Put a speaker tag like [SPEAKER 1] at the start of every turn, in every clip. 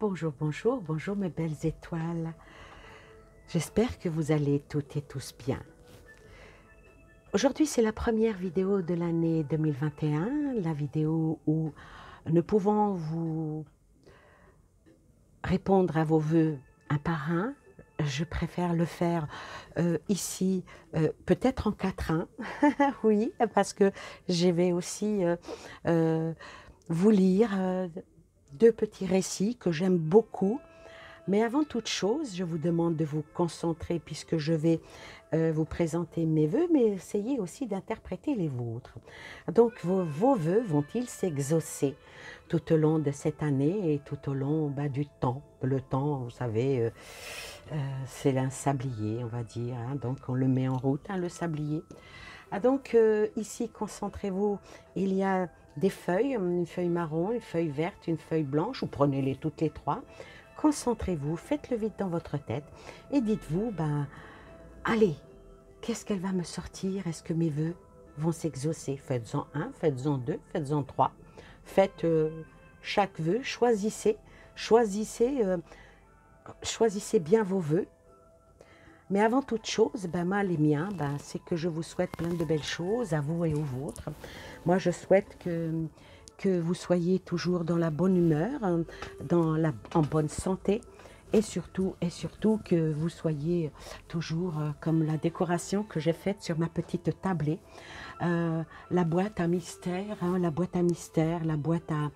[SPEAKER 1] Bonjour, bonjour, bonjour mes belles étoiles. J'espère que vous allez toutes et tous bien. Aujourd'hui, c'est la première vidéo de l'année 2021, la vidéo où nous pouvons vous répondre à vos vœux un par un. Je préfère le faire ici, peut-être en 4-1, oui, parce que je vais aussi vous lire deux petits récits que j'aime beaucoup. Mais avant toute chose, je vous demande de vous concentrer puisque je vais vous présenter mes vœux, mais essayez aussi d'interpréter les vôtres. Donc, vos vœux vont-ils s'exaucer tout au long de cette année et tout au long du temps? Le temps, vous savez, c'est un sablier, on va dire, hein, donc on le met en route, hein, le sablier. Ah, donc, ici, concentrez-vous, il y a des feuilles, une feuille marron, une feuille verte, une feuille blanche, ou prenez-les toutes les trois. Concentrez-vous, faites le vide dans votre tête et dites-vous, allez, qu'est-ce qu'elle va me sortir? Est-ce que mes vœux vont s'exaucer? Faites-en un, faites-en deux, faites-en trois. Faites chaque vœu, choisissez bien vos vœux. Mais avant toute chose, moi, les miens, c'est que je vous souhaite plein de belles choses à vous et aux vôtres. Moi, je souhaite que vous soyez toujours dans la bonne humeur, en bonne santé, et surtout que vous soyez toujours comme la décoration que j'ai faite sur ma petite tablée, la boîte à mystère, la boîte en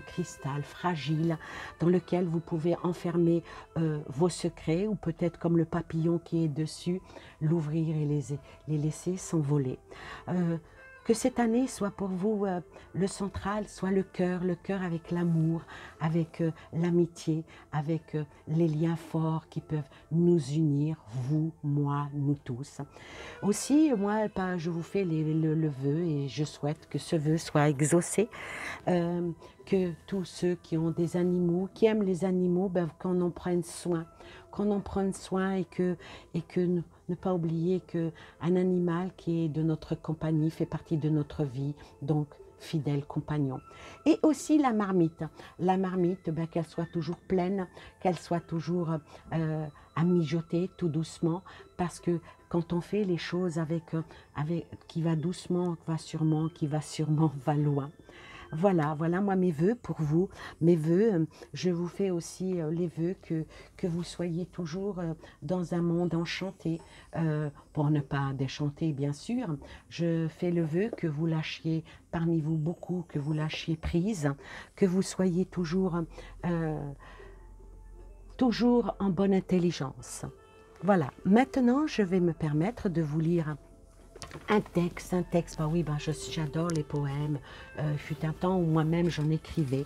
[SPEAKER 1] cristal fragile dans lequel vous pouvez enfermer vos secrets, ou peut-être comme le papillon qui est dessus, l'ouvrir et les laisser s'envoler. Que cette année soit pour vous le central, soit le cœur avec l'amour, avec l'amitié, avec les liens forts qui peuvent nous unir, vous, moi, nous tous. Aussi, moi, je vous fais le vœu et je souhaite que ce vœu soit exaucé, que tous ceux qui ont des animaux, qui aiment les animaux, qu'on en prenne soin, et que ne pas oublier qu'un animal qui est de notre compagnie fait partie de notre vie, donc fidèle compagnon. Et aussi la marmite, qu'elle soit toujours pleine, qu'elle soit toujours à mijoter tout doucement, parce que quand on fait les choses qui va doucement, qui va sûrement, va loin. Voilà moi mes vœux pour vous, mes vœux. Je vous fais aussi les vœux que vous soyez toujours dans un monde enchanté, pour ne pas déchanter bien sûr. Je fais le vœu que vous lâchiez parmi vous beaucoup, que vous lâchiez prise, que vous soyez toujours en bonne intelligence. Voilà, maintenant je vais me permettre de vous lire un texte, oui, j'adore les poèmes. Il fut un temps où moi-même j'en écrivais,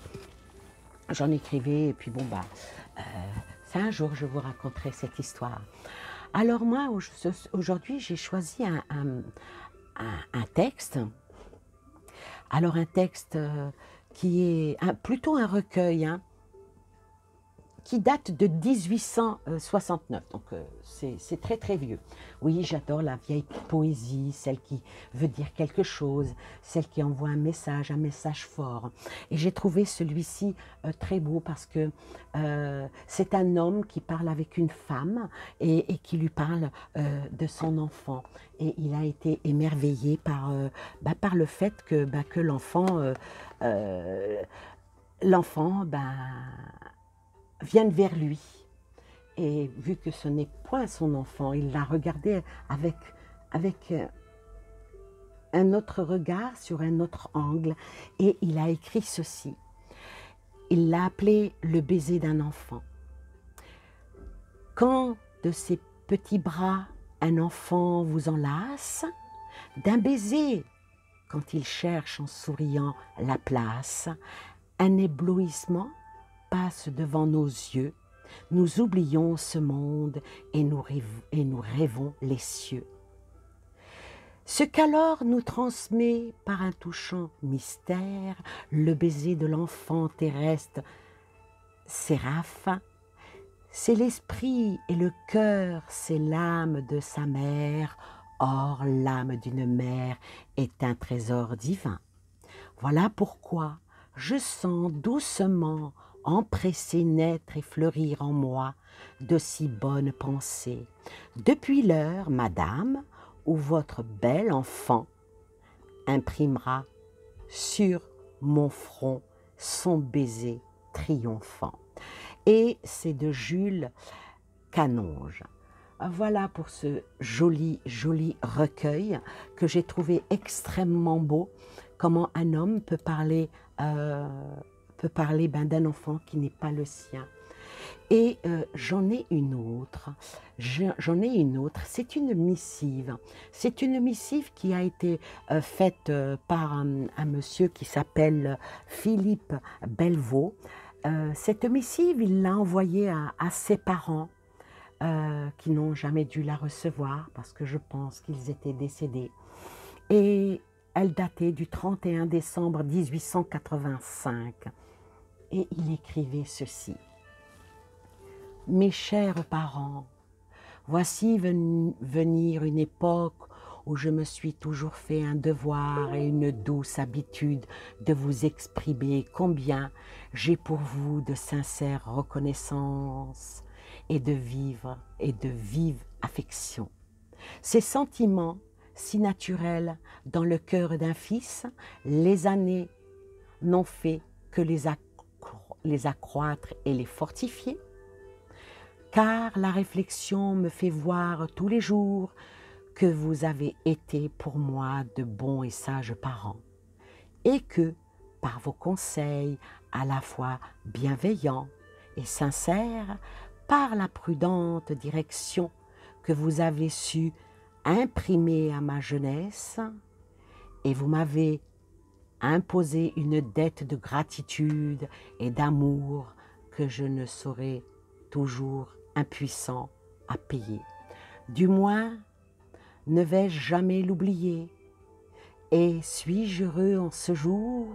[SPEAKER 1] et puis c'est un jour je vous raconterai cette histoire. Alors moi, aujourd'hui, j'ai choisi un texte. Alors un texte qui est plutôt un recueil, qui date de 1869, donc c'est très très vieux. Oui, j'adore la vieille poésie, celle qui veut dire quelque chose, celle qui envoie un message fort. Et j'ai trouvé celui-ci très beau parce que c'est un homme qui parle avec une femme et qui lui parle de son enfant. Et il a été émerveillé par le fait que l'enfant vienne vers lui. Et vu que ce n'est point son enfant, il l'a regardé avec un autre regard, sur un autre angle, et il a écrit ceci. Il l'a appelé le baiser d'un enfant. Quand de ses petits bras un enfant vous enlace, d'un baiser, quand il cherche en souriant la place, un éblouissement passe devant nos yeux, nous oublions ce monde et nous rêvons les cieux. Ce qu'alors nous transmet par un touchant mystère le baiser de l'enfant terrestre séraphe, c'est l'esprit et le cœur, c'est l'âme de sa mère, or l'âme d'une mère est un trésor divin. Voilà pourquoi je sens doucement empressé naître et fleurir en moi de si bonnes pensées. Depuis l'heure, madame, où votre bel enfant imprimera sur mon front son baiser triomphant. Et c'est de Jules Canonge. Voilà pour ce joli, joli recueil que j'ai trouvé extrêmement beau. Comment un homme peut parler d'un enfant qui n'est pas le sien. Et j'en ai une autre. C'est une missive. C'est une missive qui a été faite par un monsieur qui s'appelle Philippe Belvaux. Cette missive, il l'a envoyée à ses parents qui n'ont jamais dû la recevoir parce que je pense qu'ils étaient décédés. Et elle datait du 31 décembre 1885. Et il écrivait ceci. « Mes chers parents, voici venir une époque où je me suis toujours fait un devoir et une douce habitude de vous exprimer combien j'ai pour vous de sincères reconnaissances et de vive affection. Ces sentiments si naturels dans le cœur d'un fils, les années n'ont fait que les accroître et les fortifier, car la réflexion me fait voir tous les jours que vous avez été pour moi de bons et sages parents, et que, par vos conseils à la fois bienveillants et sincères, par la prudente direction que vous avez su imprimer à ma jeunesse, et vous m'avez imposé une dette de gratitude et d'amour que je ne saurais toujours impuissant à payer. Du moins, ne vais-je jamais l'oublier, et suis-je heureux en ce jour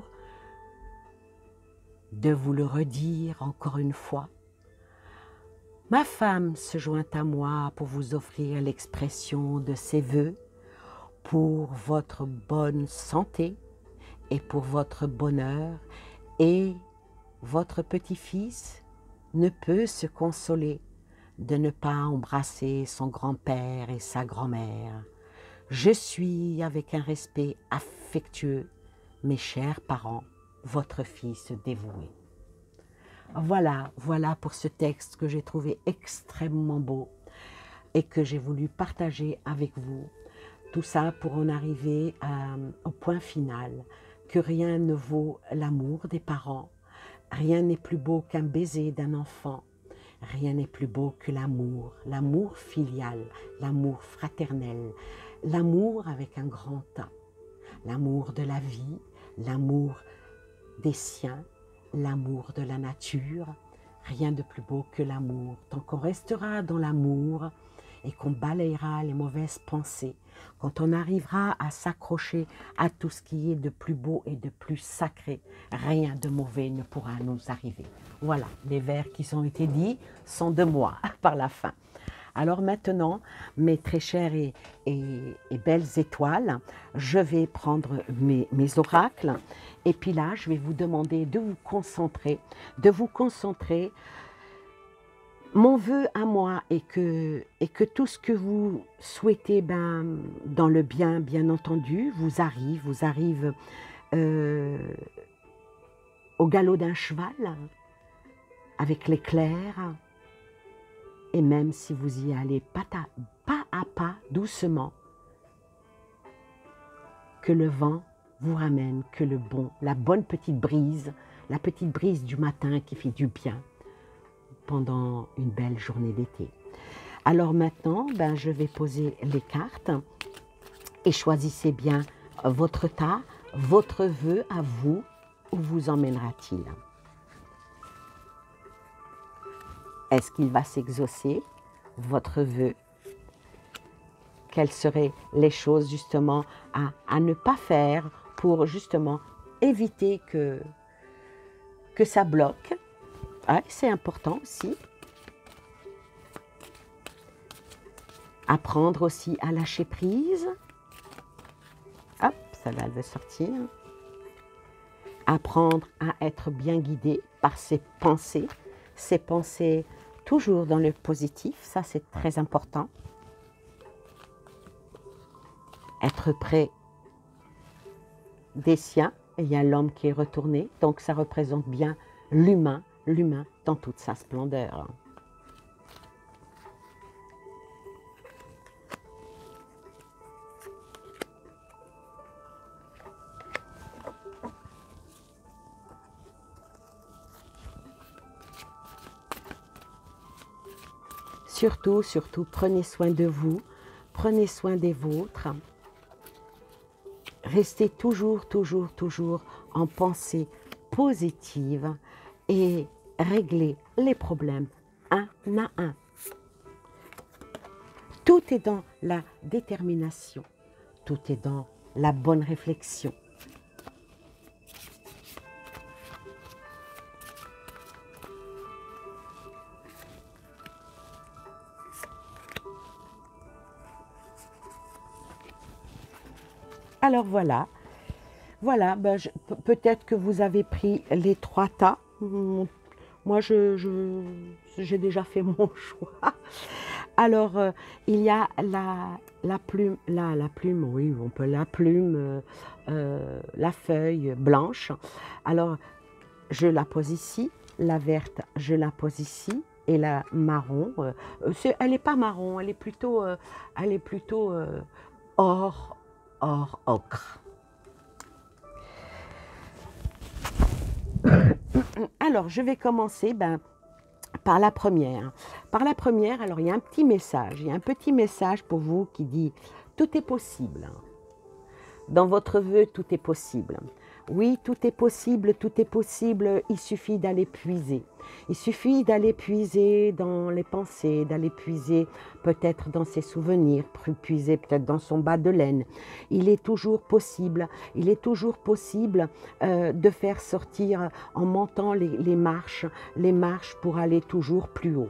[SPEAKER 1] de vous le redire encore une fois. Ma femme se joint à moi pour vous offrir l'expression de ses vœux pour votre bonne santé et pour votre bonheur, et votre petit-fils ne peut se consoler de ne pas embrasser son grand-père et sa grand-mère. Je suis, avec un respect affectueux, mes chers parents, votre fils dévoué. Voilà pour ce texte que j'ai trouvé extrêmement beau et que j'ai voulu partager avec vous. Tout ça pour en arriver au point final, que rien ne vaut l'amour des parents, rien n'est plus beau qu'un baiser d'un enfant, rien n'est plus beau que l'amour filial, l'amour fraternel, l'amour avec un grand A, l'amour de la vie, l'amour des siens, l'amour de la nature. Rien de plus beau que l'amour. Tant qu'on restera dans l'amour et qu'on balayera les mauvaises pensées, quand on arrivera à s'accrocher à tout ce qui est de plus beau et de plus sacré, rien de mauvais ne pourra nous arriver. Voilà, les vers qui ont été dits sont de moi par la fin. Alors maintenant, mes très chères et belles étoiles, je vais prendre mes oracles et puis là, je vais vous demander de vous concentrer, Mon vœu à moi est que tout ce que vous souhaitez, dans le bien entendu, vous arrive au galop d'un cheval, avec l'éclair. Et même si vous y allez pas à pas, doucement, que le vent vous ramène que la bonne petite brise, la petite brise du matin qui fait du bien pendant une belle journée d'été. Alors maintenant, je vais poser les cartes et choisissez bien votre tas, votre vœu à vous, où vous emmènera-t-il? Est-ce qu'il va s'exaucer, votre vœu? Quelles seraient les choses justement à ne pas faire pour justement éviter que ça bloque? Ouais, c'est important aussi. Apprendre aussi à lâcher prise. Hop, celle-là, elle veut sortir. apprendre à être bien guidé par ses pensées toujours dans le positif, ça c'est très important. Être près des siens, et il y a l'homme qui est retourné, donc ça représente bien l'humain dans toute sa splendeur. Surtout, prenez soin de vous, prenez soin des vôtres. Restez toujours en pensée positive et réglez les problèmes un à un. Tout est dans la détermination, tout est dans la bonne réflexion. Alors voilà, ben peut-être que vous avez pris les 3 tas. Moi, j'ai déjà fait mon choix. Alors, il y a la plume, oui, on peut la plume, la feuille blanche. Alors, je la pose ici, la verte, je la pose ici, et la marron, elle n'est pas marron, elle est plutôt or ocre. Alors, je vais commencer par la première. Par la première, alors il y a un petit message pour vous qui dit « Tout est possible ». Dans votre vœu, tout est possible. Oui, tout est possible, il suffit d'aller puiser. Il suffit d'aller puiser dans les pensées, d'aller puiser peut-être dans ses souvenirs, puiser peut-être dans son bas de laine. Il est toujours possible de faire sortir en montant les marches pour aller toujours plus haut,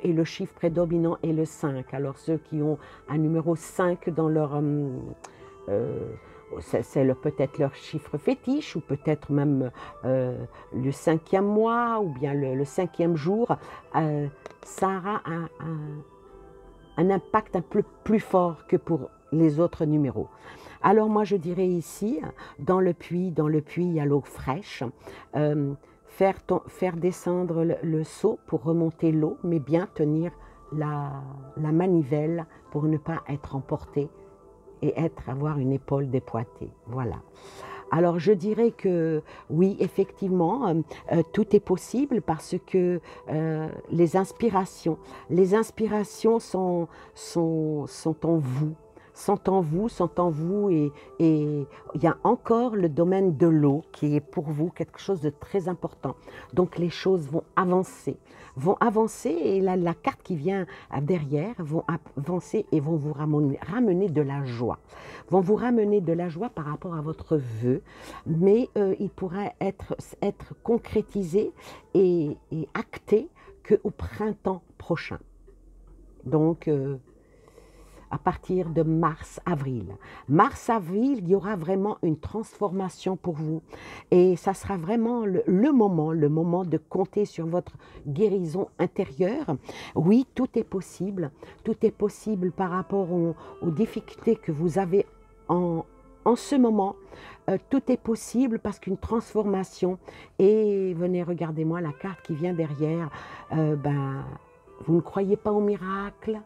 [SPEAKER 1] et le chiffre prédominant est le 5. Alors ceux qui ont un numéro 5 dans leur... c'est peut-être leur chiffre fétiche, ou peut-être même le 5e mois, ou bien le 5e jour, ça aura un impact un peu plus fort que pour les autres numéros. Alors moi je dirais ici, dans le puits, il y a l'eau fraîche, faire descendre le seau pour remonter l'eau, mais bien tenir la manivelle pour ne pas être emporté et avoir une épaule dépoitée. Voilà. Alors je dirais que oui, effectivement, tout est possible parce que les inspirations sont en vous. Et il y a encore le domaine de l'eau qui est pour vous quelque chose de très important. Donc les choses vont avancer et la carte qui vient derrière vont avancer et vont vous ramener de la joie. Vont vous ramener de la joie par rapport à votre vœu, mais il pourrait être concrétisé et acté qu'au printemps prochain. Donc, à partir de mars-avril. Mars-avril, il y aura vraiment une transformation pour vous. Et ça sera vraiment le moment de compter sur votre guérison intérieure. Oui, tout est possible. Tout est possible par rapport aux difficultés que vous avez en ce moment. Tout est possible parce qu'une transformation, et venez, regardez-moi la carte qui vient derrière, vous ne croyez pas au miracle?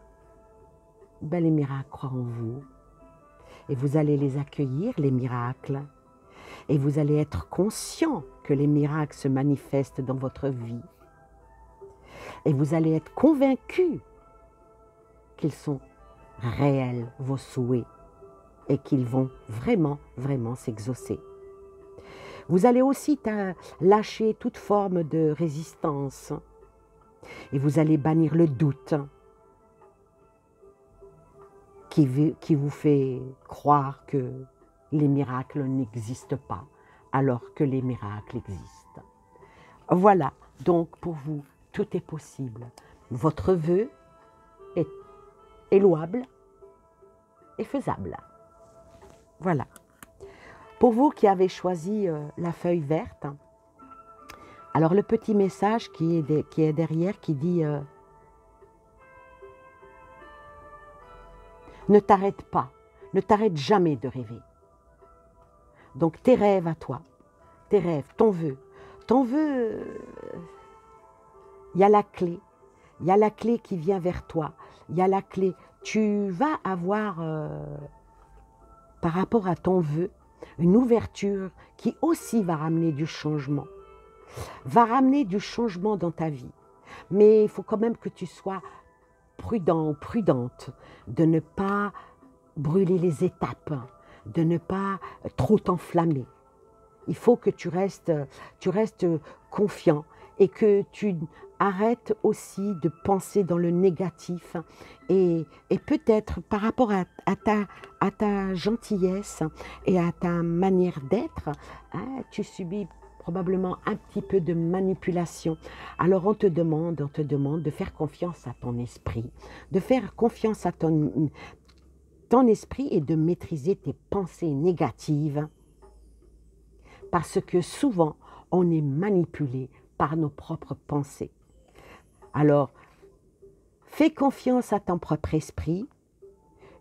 [SPEAKER 1] Les miracles croient en vous, et vous allez les accueillir, les miracles, et vous allez être conscient que les miracles se manifestent dans votre vie, et vous allez être convaincu qu'ils sont réels, vos souhaits, et qu'ils vont vraiment s'exaucer. Vous allez aussi lâcher toute forme de résistance, et vous allez bannir le doute, qui vous fait croire que les miracles n'existent pas, alors que les miracles existent. Voilà, donc pour vous, tout est possible. Votre vœu est louable et faisable. Voilà. Pour vous qui avez choisi la feuille verte, alors le petit message qui est derrière qui dit ne t'arrête pas, ne t'arrête jamais de rêver. Donc tes rêves à toi, tes rêves, ton vœu, il y a la clé. Il y a la clé qui vient vers toi. Il y a la clé. Tu vas avoir, par rapport à ton vœu, une ouverture qui aussi va ramener du changement. Va ramener du changement dans ta vie. Mais il faut quand même que tu sois prudent ou prudente de ne pas brûler les étapes, de ne pas trop t'enflammer. Il faut que tu restes confiant et que tu arrêtes aussi de penser dans le négatif et peut-être par rapport à ta gentillesse et à ta manière d'être, hein, tu subis probablement un petit peu de manipulation. Alors on te demande de faire confiance à ton esprit, de faire confiance à ton esprit et de maîtriser tes pensées négatives. Parce que souvent, on est manipulé par nos propres pensées. Alors, fais confiance à ton propre esprit.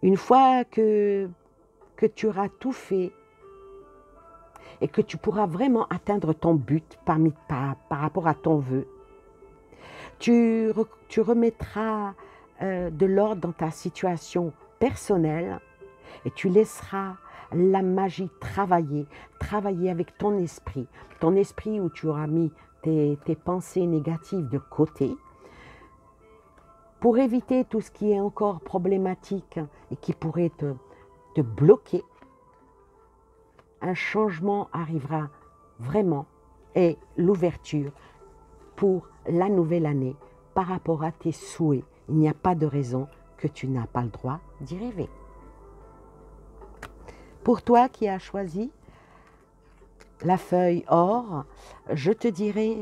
[SPEAKER 1] Une fois que tu auras tout fait et que tu pourras vraiment atteindre ton but par rapport à ton vœu, tu remettras de l'ordre dans ta situation personnelle et tu laisseras la magie travailler avec ton esprit où tu auras mis tes pensées négatives de côté pour éviter tout ce qui est encore problématique et qui pourrait te bloquer. Un changement arrivera vraiment et l'ouverture pour la nouvelle année par rapport à tes souhaits. Il n'y a pas de raison que tu n'as pas le droit d'y rêver. Pour toi qui as choisi la feuille or, je te dirais,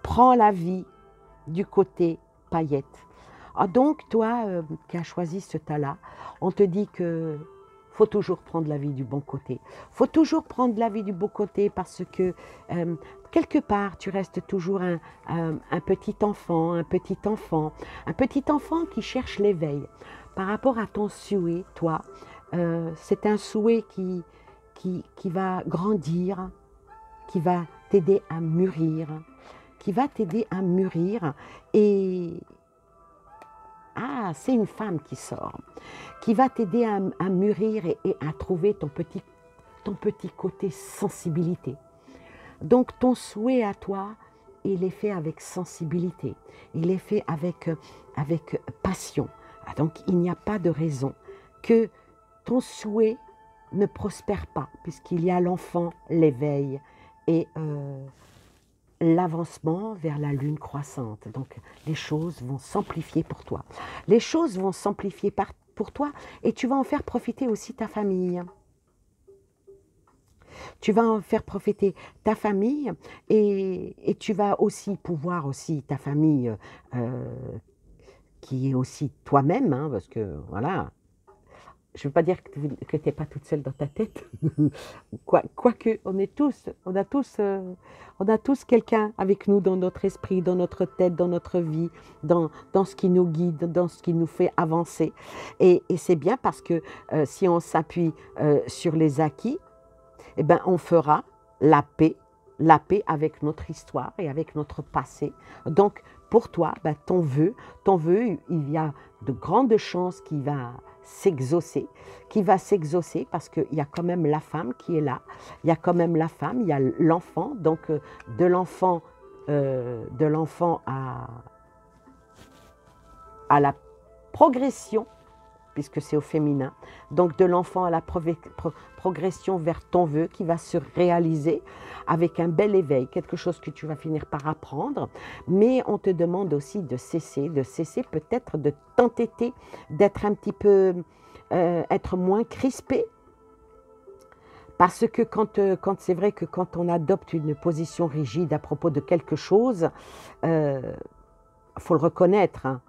[SPEAKER 1] prends la vie du côté paillette. Ah, donc toi qui as choisi ce tas-là, on te dit que faut toujours prendre la vie du bon côté. Faut toujours prendre la vie du bon côté parce que quelque part tu restes toujours un petit enfant qui cherche l'éveil. Par rapport à ton souhait, toi, c'est un souhait qui va grandir, qui va t'aider à mûrir, et c'est une femme qui sort, qui va t'aider à mûrir et à trouver ton petit côté sensibilité. Donc ton souhait à toi, il est fait avec sensibilité, il est fait avec passion. Donc il n'y a pas de raison que ton souhait ne prospère pas, puisqu'il y a l'enfant, l'éveil et l'avancement vers la lune croissante. Donc les choses vont s'amplifier pour toi. Les choses vont s'amplifier pour toi et tu vas en faire profiter aussi ta famille. Tu vas en faire profiter ta famille et tu vas aussi pouvoir aussi ta famille qui est aussi toi-même, hein, parce que voilà, je ne veux pas dire que tu n'es pas toute seule dans ta tête, quoique on a tous quelqu'un avec nous dans notre esprit, dans notre tête, dans notre vie, dans ce qui nous guide, dans ce qui nous fait avancer. Et c'est bien parce que si on s'appuie sur les acquis, eh ben, on fera la paix avec notre histoire et avec notre passé. Donc, pour toi, ben, ton vœu, il y a de grandes chances qu'il va s'exaucer, parce qu'il y a quand même la femme qui est là, il y a quand même la femme, il y a l'enfant, donc de l'enfant à la progression, puisque c'est au féminin, donc de l'enfant à la progression vers ton vœu qui va se réaliser avec un bel éveil, quelque chose que tu vas finir par apprendre, mais on te demande aussi de cesser peut-être de t'entêter, d'être un petit peu, être moins crispé, parce que quand c'est vrai que quand on adopte une position rigide à propos de quelque chose, faut le reconnaître, hein,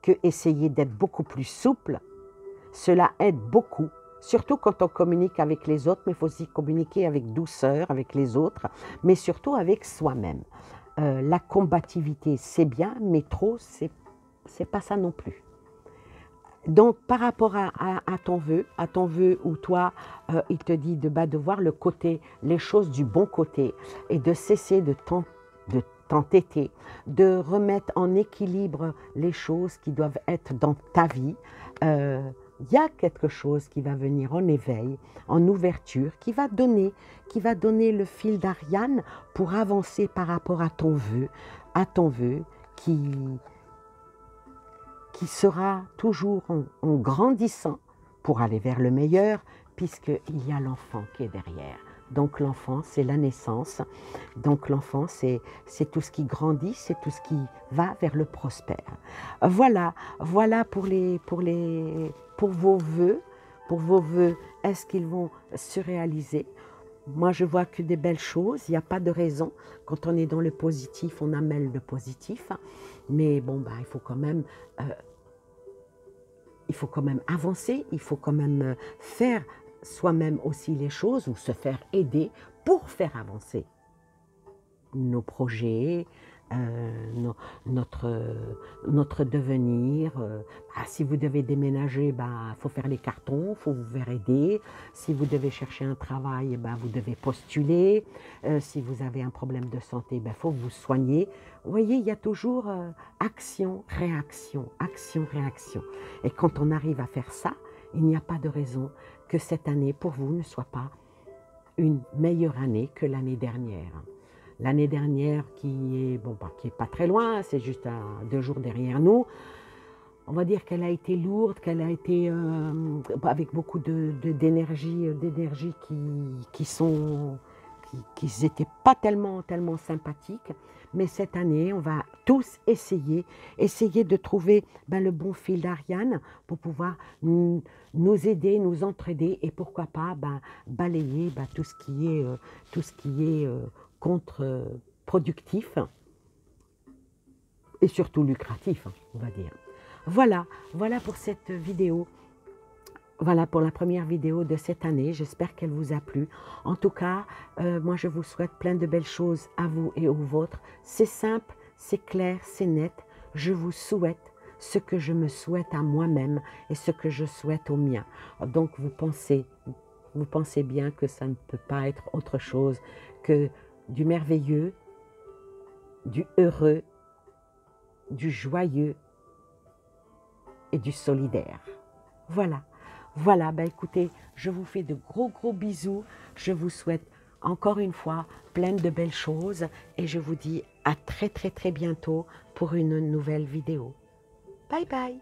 [SPEAKER 1] que essayer d'être beaucoup plus souple, cela aide beaucoup Surtout quand on communique avec les autres, mais il faut aussi communiquer avec douceur avec les autres, mais surtout avec soi-même. La combativité, c'est bien, mais trop, c'est pas ça non plus. Donc, par rapport à ton vœu où toi, il te dit de voir le côté, les choses du bon côté et de cesser de t'entêter, de remettre en équilibre les choses qui doivent être dans ta vie. Il y a quelque chose qui va venir en éveil, en ouverture, qui va donner le fil d'Ariane pour avancer par rapport à ton vœu qui sera toujours en grandissant pour aller vers le meilleur, puisqu'il y a l'enfant qui est derrière. Donc l'enfant, c'est la naissance. Donc l'enfant, c'est tout ce qui grandit, c'est tout ce qui va vers le prospère. Voilà pour vos vœux. Pour vos vœux, est-ce qu'ils vont se réaliser? Moi, je vois que des belles choses. Il n'y a pas de raison. Quand on est dans le positif, on amène le positif. Mais bon, il faut quand même avancer. Il faut quand même faire soi-même aussi les choses ou se faire aider pour faire avancer nos projets, notre devenir. Si vous devez déménager, faut faire les cartons, il faut vous faire aider. Si vous devez chercher un travail, vous devez postuler. Si vous avez un problème de santé, faut vous soigner. Vous voyez, il y a toujours action, réaction, action, réaction. Et quand on arrive à faire ça, il n'y a pas de raison que cette année, pour vous, ne soit pas une meilleure année que l'année dernière. L'année dernière qui est pas très loin, c'est juste 2 jours derrière nous. On va dire qu'elle a été lourde, qu'elle a été avec beaucoup d'énergie qui n'étaient pas tellement sympathiques. Mais cette année, on va tous essayer de trouver le bon fil d'Ariane pour pouvoir nous aider, nous entraider et pourquoi pas balayer tout ce qui est contre-productif et surtout lucratif, on va dire. Voilà pour cette vidéo. Voilà pour la première vidéo de cette année. J'espère qu'elle vous a plu. En tout cas, moi je vous souhaite plein de belles choses à vous et aux vôtres. C'est simple, c'est clair, c'est net. Je vous souhaite ce que je me souhaite à moi-même et ce que je souhaite aux miens. Donc vous pensez bien que ça ne peut pas être autre chose que du merveilleux, du heureux, du joyeux et du solidaire. Voilà, écoutez, je vous fais de gros bisous. Je vous souhaite encore une fois plein de belles choses et je vous dis à très bientôt pour une nouvelle vidéo. Bye bye.